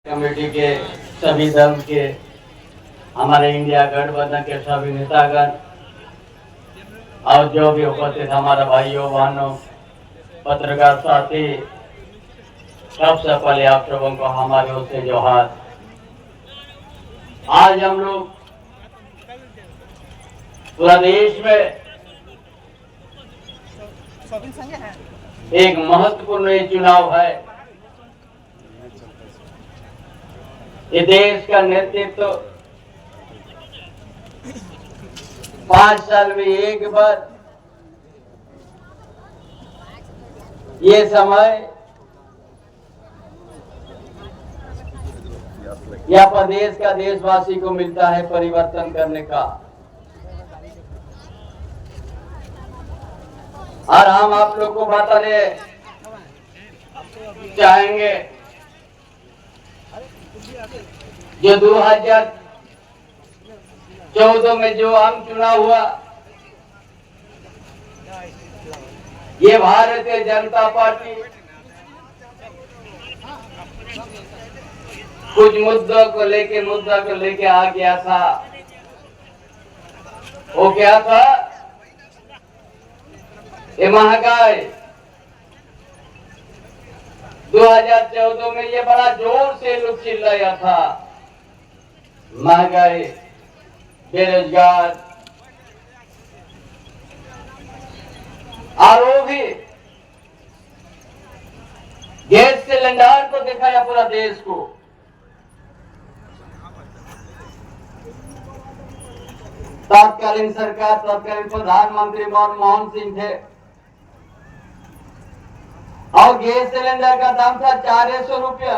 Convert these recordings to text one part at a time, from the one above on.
Committee के सभी दल के हमारे इंडिया गठबंधन के सभी नेतागण और जो भी उपस्थित हमारे भाइयों बहनों पत्रकार साथी, सबसे पहले आप सबों को हमारे ओर से जोहार। आज हम लोग पूरा देश में एक महत्वपूर्ण ये चुनाव है। ये देश का नेतृत्व 5 साल में एक बार ये समय यह प्रदेश का देशवासी को मिलता है परिवर्तन करने का। और हम आप लोग को बताने चाहेंगे जो 2014 में जो आम चुनाव हुआ, ये भारतीय जनता पार्टी कुछ मुद्दों को लेके आ गया था। वो क्या था? ये महंगाई 2014 में ये बड़ा जोर से लोग चिल्लाया था। महंगाई, बेरोजगार, और वो भी गैस सिलेंडर को दिखाया पूरा देश को। तत्कालीन सरकार, तत्कालीन प्रधानमंत्री मनमोहन सिंह थे और गैस सिलेंडर का दाम था 400 रुपया।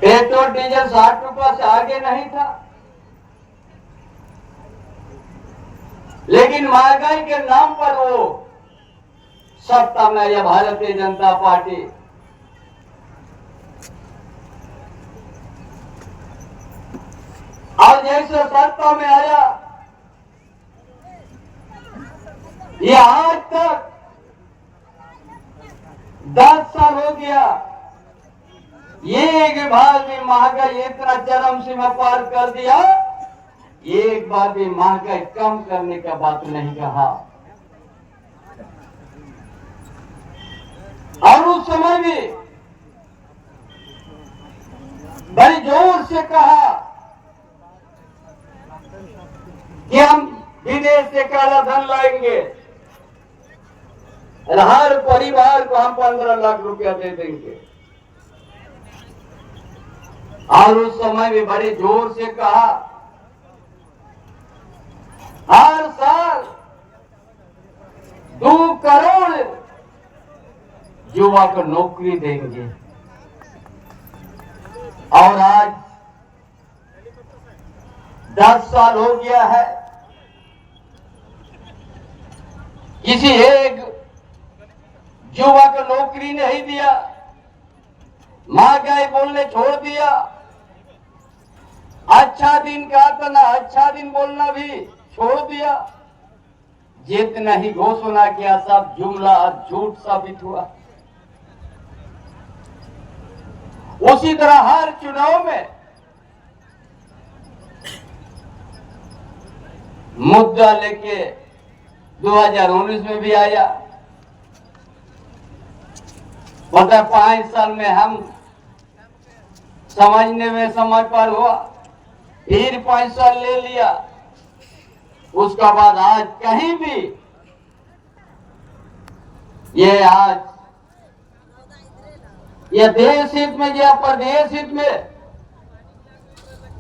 पेट्रोल डीजल 60 रुपया से आगे नहीं था। लेकिन महंगाई के नाम पर वो सत्ता में आया भारतीय जनता पार्टी। और जैसे सत्ता में आया, ये आज तक 10 साल हो गया, एक बार भी महंगाई इतना चरम सीमा पार कर दिया, एक बार भी महंगाई कम करने का बात नहीं कहा। और उस समय भी बड़ी जोर से कहा कि हम विदेश से काला धन लाएंगे, हर परिवार को हम 15 लाख रुपया दे देंगे। और उस समय भी बड़े जोर से कहा हर साल 2 करोड़ युवा को नौकरी देंगे। और आज 10 साल हो गया है, किसी एक युवा को नौकरी नहीं दिया। महंगाई बोलने छोड़ दिया। अच्छा दिन कहा था ना, अच्छा दिन बोलना भी छोड़ दिया। जितना ही घोषणा किया सब जुमला झूठ साबित हुआ। उसी तरह हर चुनाव में मुद्दा लेके 2019 में भी आया। पता 5 साल में हम समझने में समय पर हुआ, फिर 5 साल ले लिया। उसका बाद आज कहीं भी ये देश हित में या प्रदेश हित में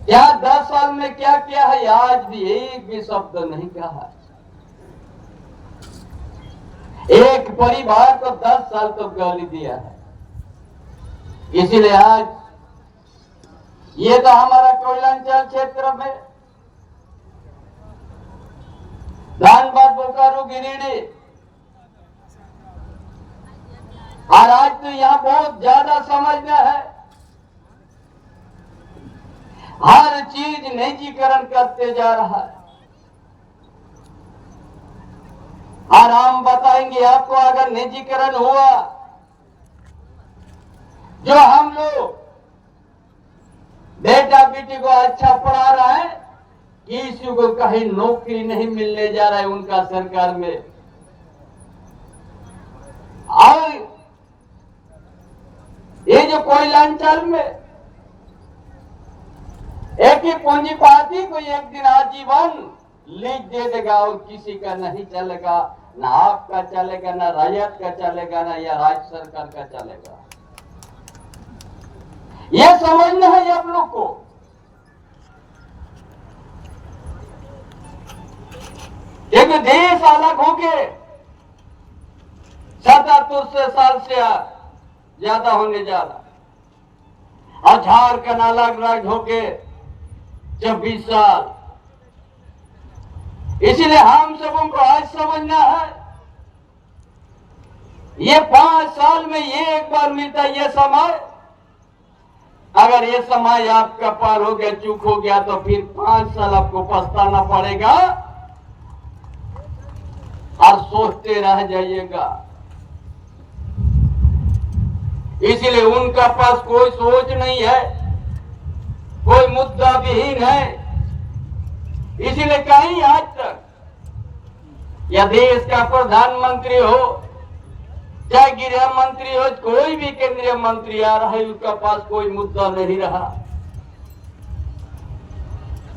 क्या 10 साल में क्या किया है, आज भी एक भी शब्द नहीं कहा। एक परिवार को 10 साल तो गाली दिया है। इसीलिए आज ये तो हमारा कोयलांचल क्षेत्र में धनबाद, बोकारो, गिरिडीह, और आज तो यहाँ बहुत ज्यादा समझना है। हर चीज निजीकरण करते जा रहा है। और हम बताएंगे आपको, अगर निजीकरण हुआ जो हम लोग बेटा बेटी को अच्छा पढ़ा रहा है, किसी को कहीं नौकरी नहीं मिलने जा रहा है उनका सरकार में। और ये जो कोयलांचल में एक ही पूंजीपति को एक दिन आजीवन लीज दे देगा और किसी का नहीं चलेगा, ना आपका चलेगा, ना रैयत का चलेगा, ना या राज्य सरकार का चलेगा। ये समझना है आप लोग को। एक देश अलग हो के 77 साल से ज्यादा होने जा रहा, और झारखंड अलग राज्य होके 26 साल। इसलिए हम सबों को आज समझना है, ये 5 साल में ये एक बार मिलता है ये समय। अगर ये समय आपका पार हो गया, चूक हो गया, तो फिर 5 साल आपको पछताना पड़ेगा और सोचते रह जाइएगा। इसलिए उनका पास कोई सोच नहीं है, कोई मुद्दा विहीन है। इसीलिए कहीं आज तक या देश का प्रधानमंत्री हो, चाहे गृह मंत्री हो, कोई भी केंद्रीय मंत्री आ रहा है, उसका पास कोई मुद्दा नहीं रहा।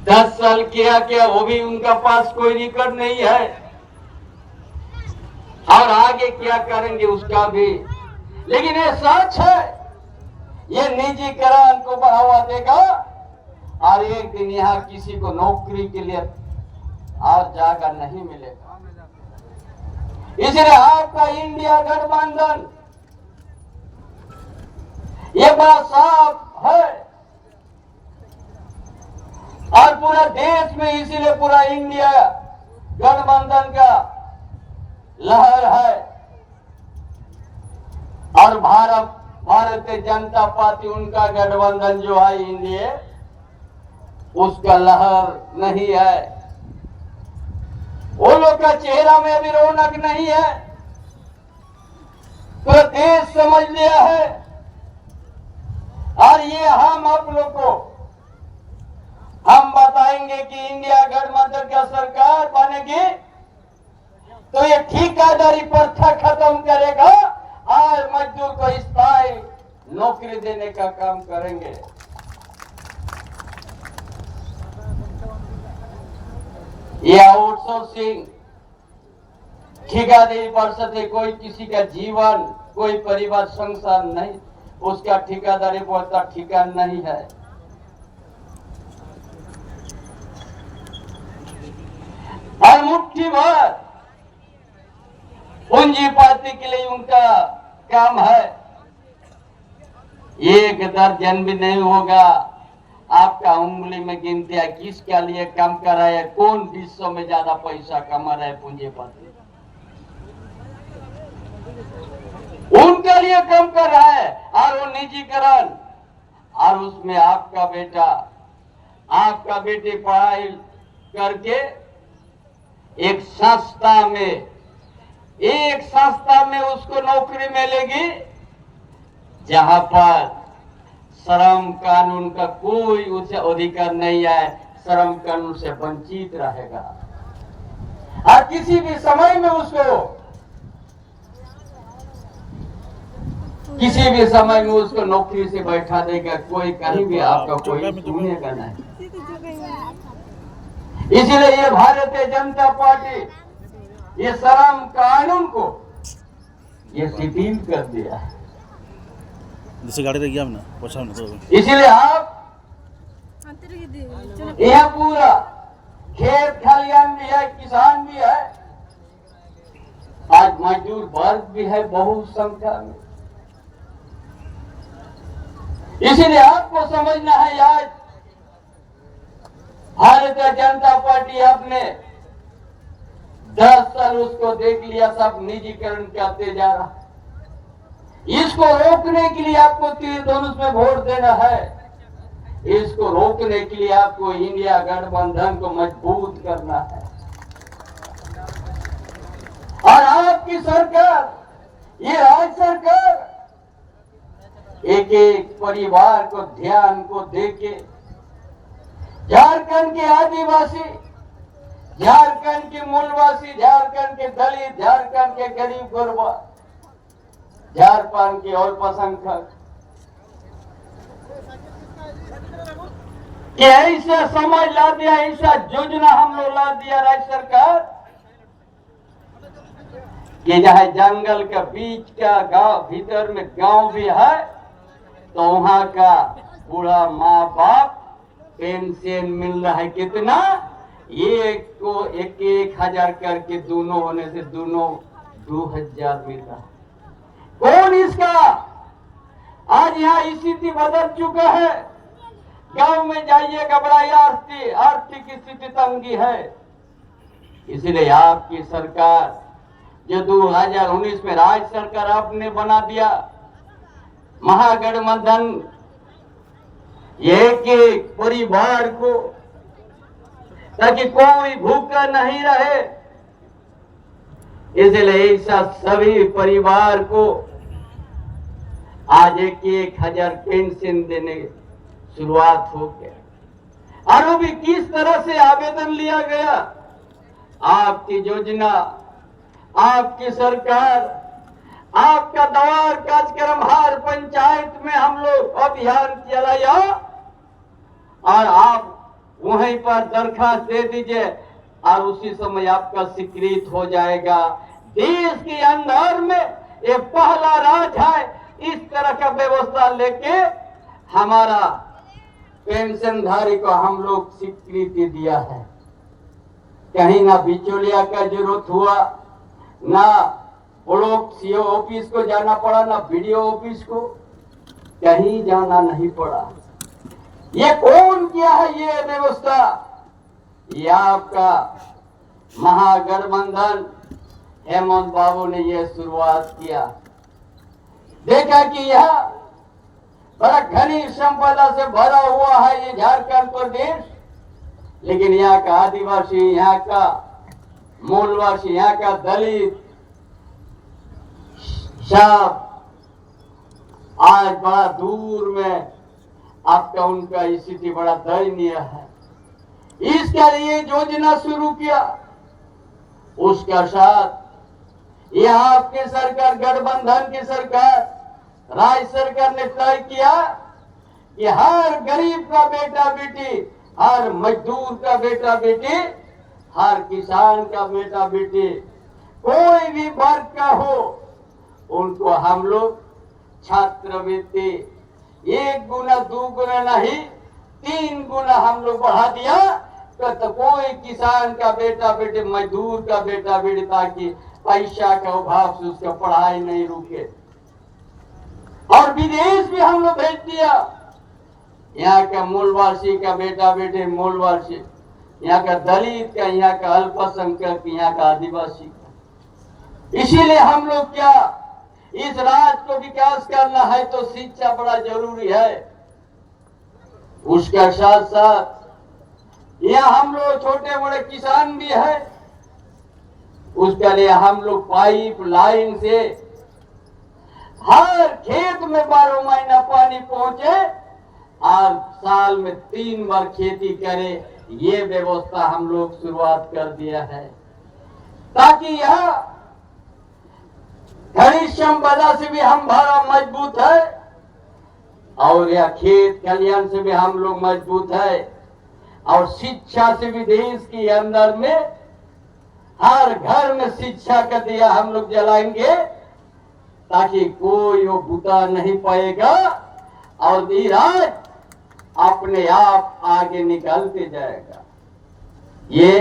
10 साल किया क्या, वो भी उनका पास कोई रिकॉर्ड नहीं है, और आगे क्या करेंगे उसका भी। लेकिन ये सच है, ये निजीकरण को बढ़ावा देगा और एक दिन यहाँ किसी को नौकरी के लिए और जगह नहीं मिलेगा। इसलिए आपका इंडिया गठबंधन ये बड़ा साफ है, और पूरा देश में इसीलिए पूरा इंडिया गठबंधन का लहर है। और भारतीय जनता पार्टी उनका गठबंधन जो है इंडिया, उसका लहर नहीं है। वो लोग का चेहरा में अभी रौनक नहीं है। पूरा देश समझ लिया है, और ये हम आप लोग को हम बताएंगे कि इंडिया गठबंधन का सरकार बनेगी तो ये ठेकेदारी प्रथा खत्म करेगा और मजदूर को स्थायी नौकरी देने का काम करेंगे। ये आउटसोर्सिंग ठेकेदारी परिषद है, कोई किसी का जीवन, कोई परिवार संसार नहीं, उसका ठेकेदारी बढ़ता ठिकान नहीं है। और मुट्ठी भर पूंजीपति के लिए उनका काम है। एक दर्जन भी नहीं होगा, आपका उंगली में गिनती है किसके लिए काम कर रहा है, कौन विश्व में ज्यादा पैसा कमा रहा है पूंजीपति, उनके लिए काम कर रहा है। और वो निजीकरण, और उसमें आपका बेटा आपका बेटी पढ़ाई करके एक संस्था में उसको नौकरी मिलेगी, जहां पर श्रम कानून का कोई उसे अधिकार नहीं है, श्रम कानून से वंचित रहेगा। और किसी भी समय में उसको नौकरी से बैठा देगा, कोई कहीं भी आपका कोई सुनेगा नहीं। इसलिए ये भारतीय जनता पार्टी ये श्रम कानून को ये शिथिल कर दिया है। जैसे गाड़ी गया ना पहुंचा ना, तो इसीलिए आप यह पूरा खेत खलियान भी है, किसान भी है, आज मजदूर वर्ग भी है बहुत संख्या में। इसीलिए आपको समझना है, आज भारतीय जनता पार्टी आपने 10 साल उसको देख लिया, सब निजीकरण करते जा रहा। इसको रोकने के लिए आपको तीर धनुष में वोट देना है। इसको रोकने के लिए आपको इंडिया गठबंधन को मजबूत करना है। और आपकी सरकार, ये राज्य सरकार एक एक परिवार को ध्यान को देके झारखंड के आदिवासी, झारखंड के मूलवासी, झारखंड के दलित, झारखंड के गरीब गुरबा, झारखंड के अल्पसंख्यक कि ऐसा समझ ला दिया, ऐसा योजना हम लोग ला दिया राज्य सरकार कि जहाँ जंगल के बीच का गांव भीतर में गांव भी है तो वहां का बूढ़ा माँ बाप पेंशन मिल रहा है कितना, एक को 1,000 करके दोनों होने से दोनों 2,000 मिल रहा है। कौन इसका आज यहाँ स्थिति बदल चुका है। गांव में जाइए घबराइए, आर्थिक स्थिति तंगी है। इसलिए आपकी सरकार जो 2019 में राज्य सरकार आपने बना दिया महागठबंधन, एक एक परिवार को, ताकि कोई भूखा नहीं रहे, इसलिए ऐसा सभी परिवार को आज 1,000 पेंशन देने शुरुआत हो गया। और वो भी किस तरह से आवेदन लिया गया। आपकी योजना, आपकी सरकार, आपका दवार कार्यक्रम हर पंचायत में हम लोग अभियान चलाया और आप वहीं पर दरखास्त दे दीजिए और उसी समय आपका स्वीकृत हो जाएगा। देश के अंदर में ये पहला राज्य है इस तरह का व्यवस्था लेके हमारा पेंशनधारी को हम लोग स्वीकृति दिया है। कहीं ना बिचौलिया का जरूरत हुआ, ना ब्लॉक सीओ ऑफिस को जाना पड़ा, ना बीडीओ ऑफिस को, कहीं जाना नहीं पड़ा। ये कौन किया है ये व्यवस्था? ये आपका महागठबंधन हेमंत बाबू ने ये शुरुआत किया। देखा कि यह बड़ा घनी संपदा से भरा हुआ है ये झारखंड प्रदेश, लेकिन यहाँ का आदिवासी, यहाँ का मूलवासी, यहाँ का दलित सब आज बड़ा दूर में आपका उनका स्थिति बड़ा दयनीय है। इसके लिए योजना शुरू किया, उसका साथ यह आपके सरकार गठबंधन की सरकार, राज्य सरकार ने तय किया कि हर गरीब का बेटा बेटी, हर मजदूर का बेटा बेटी, हर किसान का बेटा बेटी, कोई भी वर्ग का हो, उनको हम लोग छात्रवृत्ति 1 गुना 2 गुना नहीं 3 गुना हम लोग बढ़ा दिया। तो कोई किसान का बेटा बेटे, मजदूर का बेटा बेटी, ताकि पैसा का अभाव से उसका पढ़ाई नहीं रुके। और विदेश भी हम लोग भेज दिया। यहाँ का मूलवासी का बेटा बेटे, मूलवासी, यहाँ का दलित का, यहाँ का अल्पसंख्यक, यहाँ का आदिवासी का। इसीलिए हम लोग क्या, इस राज्य को विकास करना है तो शिक्षा बड़ा जरूरी है। उसके साथ साथ यहाँ हम लोग छोटे बड़े किसान भी है, उसके लिए हम लोग पाइप लाइन से हर खेत में 12 महीना पानी पहुंचे और साल में 3 बार खेती करे, ये व्यवस्था हम लोग शुरुआत कर दिया है, ताकि यह खनिज संपदा से भी हम बड़ा मजबूत है और यह खेत कल्याण से भी हम लोग मजबूत है और शिक्षा से भी देश के अंदर में हर घर में शिक्षा का दिया हम लोग जलाएंगे, ताकि कोई वो बुता नहीं पाएगा और ये राज्य अपने आप आगे निकलते जाएगा। ये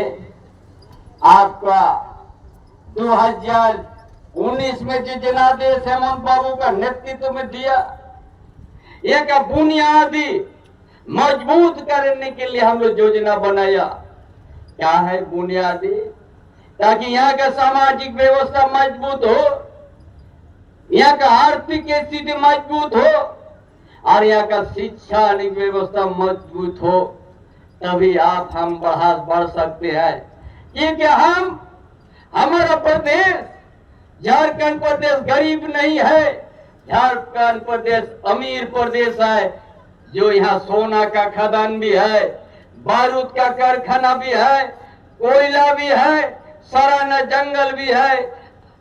आपका 2019 में जो जनादेश हेमंत बाबू का नेतृत्व में दिया, एक बुनियादी मजबूत करने के लिए हम लोग योजना बनाया। क्या है बुनियादी? ताकि यहाँ का सामाजिक व्यवस्था मजबूत हो, यहाँ का आर्थिक स्थिति मजबूत हो और यहाँ का शिक्षा व्यवस्था मजबूत हो, तभी आप हम बढ़ सकते हैं। क्योंकि हमारा प्रदेश झारखंड प्रदेश गरीब नहीं है, झारखंड प्रदेश अमीर प्रदेश है, जो यहाँ सोना का खदान भी है, बारूद का कारखाना भी है, कोयला भी है, सराना जंगल भी है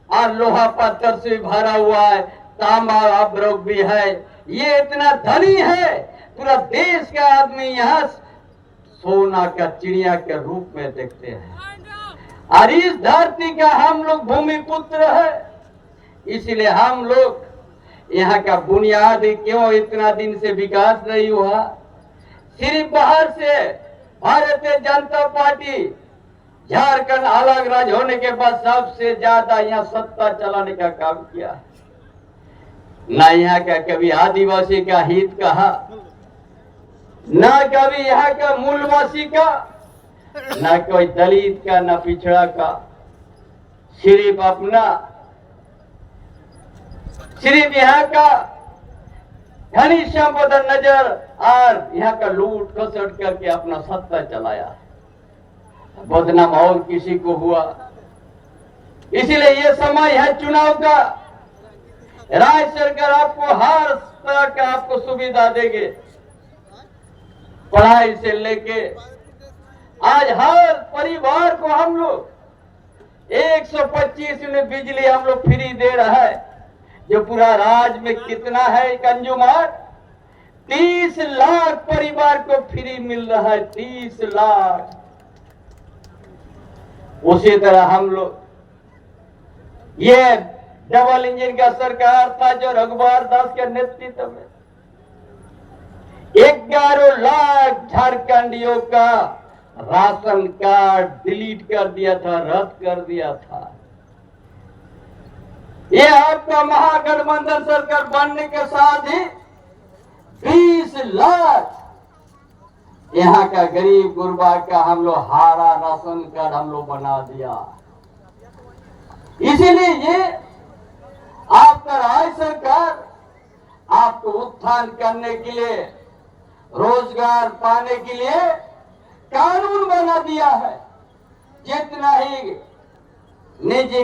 और लोहा पत्थर से भरा हुआ है, तांबा अब्रोक भी है। ये इतना धनी है, पूरा देश का आदमी यहाँ सोना का चिड़िया के रूप में देखते हैं। और इस धरती का हम लोग भूमि पुत्र है, इसलिए हम लोग यहाँ का बुनियाद क्यों इतना दिन से विकास नहीं हुआ। सिर्फ बाहर से भारतीय जनता पार्टी झारखंड अलग राज्य होने के बाद सबसे ज्यादा यहाँ सत्ता चलाने का काम किया। ना यहाँ का कभी आदिवासी का हित कहा, ना कभी यहाँ का मूलवासी का, ना कोई दलित का, ना पिछड़ा का। सिर्फ यहाँ का धनी संपदा नजर और यहाँ का लूट खसट करके अपना सत्ता चलाया। बदनाम और किसी को हुआ। इसीलिए ये समय है चुनाव का। राज्य सरकार आपको हर तरह का आपको सुविधा देंगे, पढ़ाई से लेके आज हर परिवार को हम लोग 125 यूनिट बिजली हम लोग फ्री दे रहा है। जो पूरा राज्य में कितना है कंज्यूमर, 30 लाख परिवार को फ्री मिल रहा है, 30 लाख। उसी तरह हम लोग, ये डबल इंजन का सरकार था जो रघुवर दास के नेतृत्व में 11 लाख झारखंडियों का राशन कार्ड डिलीट कर दिया था, रद्द कर दिया था। ये आपका महागठबंधन सरकार बनने के साथ ही 20 लाख यहाँ का गरीब गुरबा का हम लोग हारा राशन कार्ड हम लोग बना दिया। इसीलिए ये आपका राज्य सरकार आपको उत्थान करने के लिए, रोजगार पाने के लिए कानून बना दिया है। जितना ही निजी